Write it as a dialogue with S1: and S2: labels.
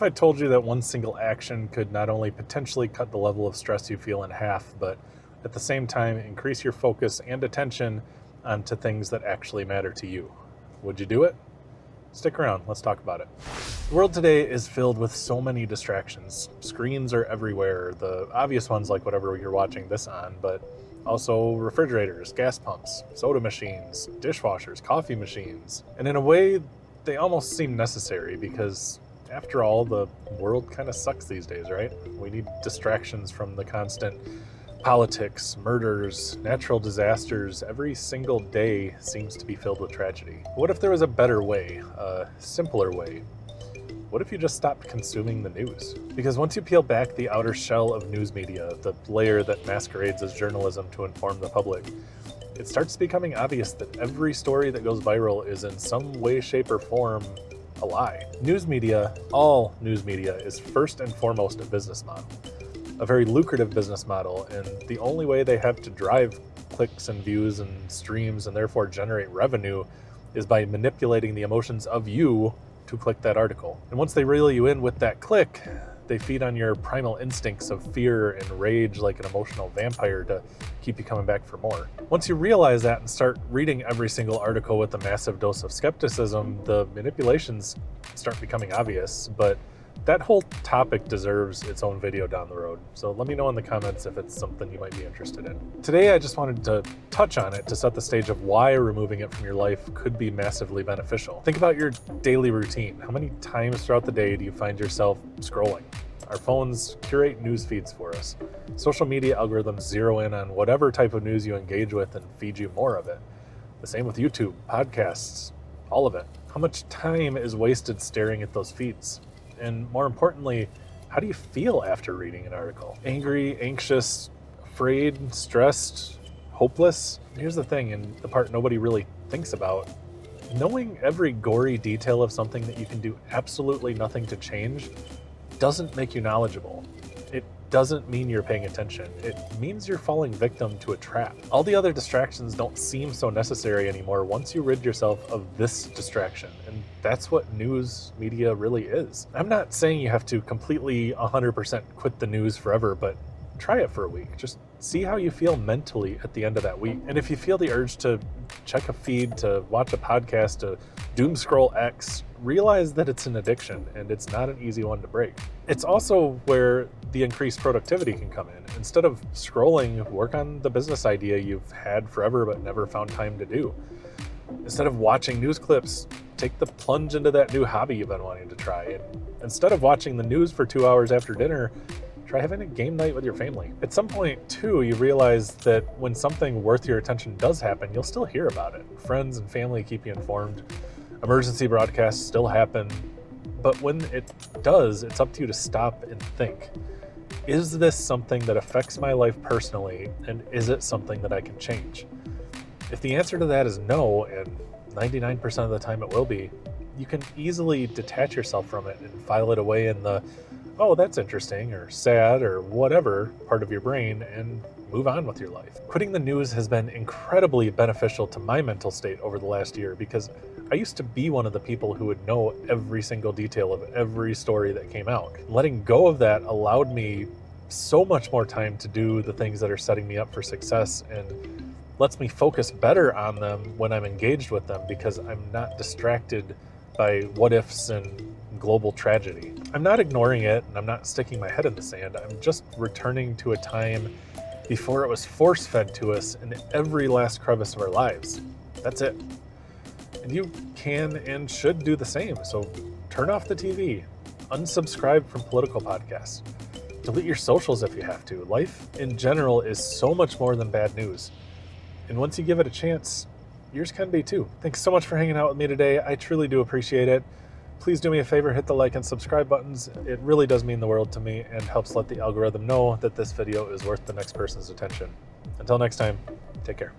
S1: if I told you that one single action could not only potentially cut the level of stress you feel in half, but at the same time increase your focus and attention onto things that actually matter to you? Would you do it? Stick around, let's talk about it. The world today is filled with so many distractions. Screens are everywhere, the obvious ones like whatever you're watching this on, but also refrigerators, gas pumps, soda machines, dishwashers, coffee machines. And in a way, they almost seem necessary because, after all, the world kind of sucks these days, right? We need distractions from the constant politics, murders, natural disasters. Every single day seems to be filled with tragedy. What if there was a better way, a simpler way? What if you just stopped consuming the news? Because once you peel back the outer shell of news media, the layer that masquerades as journalism to inform the public, it starts becoming obvious that every story that goes viral is in some way, shape, or form a lie. News media, all news media, is first and foremost a business model. A very lucrative business model, and the only way they have to drive clicks and views and streams and therefore generate revenue is by manipulating the emotions of you to click that article. And once they reel you in with that click, they feed on your primal instincts of fear and rage like an emotional vampire to keep you coming back for more. Once you realize that and start reading every single article with a massive dose of skepticism, the manipulations start becoming obvious, but that whole topic deserves its own video down the road, so let me know in the comments if it's something you might be interested in. Today I just wanted to touch on it to set the stage of why removing it from your life could be massively beneficial. Think about your daily routine. How many times throughout the day do you find yourself scrolling? Our phones curate news feeds for us. Social media algorithms zero in on whatever type of news you engage with and feed you more of it. The same with YouTube, podcasts, all of it. How much time is wasted staring at those feeds? And more importantly, how do you feel after reading an article? Angry, anxious, afraid, stressed, hopeless? Here's the thing, and the part nobody really thinks about. Knowing every gory detail of something that you can do absolutely nothing to change doesn't make you knowledgeable. It doesn't mean you're paying attention. It means you're falling victim to a trap. All the other distractions don't seem so necessary anymore once you rid yourself of this distraction. And that's what news media really is. I'm not saying you have to completely 100% quit the news forever, but try it for a week. Just see how you feel mentally at the end of that week. And if you feel the urge to check a feed, to watch a podcast, to doom scroll X, realize that it's an addiction and it's not an easy one to break. It's also where the increased productivity can come in. Instead of scrolling, work on the business idea you've had forever but never found time to do. Instead of watching news clips, take the plunge into that new hobby you've been wanting to try. And instead of watching the news for 2 hours after dinner, try having a game night with your family. At some point, too, you realize that when something worth your attention does happen, you'll still hear about it. Friends and family keep you informed. Emergency broadcasts still happen. But when it does, it's up to you to stop and think. Is this something that affects my life personally, and is it something that I can change? If the answer to that is no, and 99% of the time it will be, you can easily detach yourself from it and file it away in the, oh, that's interesting, or sad, or whatever part of your brain, and move on with your life. Quitting the news has been incredibly beneficial to my mental state over the last year because I used to be one of the people who would know every single detail of every story that came out. Letting go of that allowed me so much more time to do the things that are setting me up for success and lets me focus better on them when I'm engaged with them because I'm not distracted by what ifs and global tragedy. I'm not ignoring it and I'm not sticking my head in the sand. I'm just returning to a time before it was force-fed to us in every last crevice of our lives. That's it. And you can and should do the same. So turn off the TV, unsubscribe from political podcasts, delete your socials if you have to. Life in general is so much more than bad news. And once you give it a chance, yours can be too. Thanks so much for hanging out with me today. I truly do appreciate it. Please do me a favor, hit the like and subscribe buttons. It really does mean the world to me and helps let the algorithm know that this video is worth the next person's attention. Until next time, take care.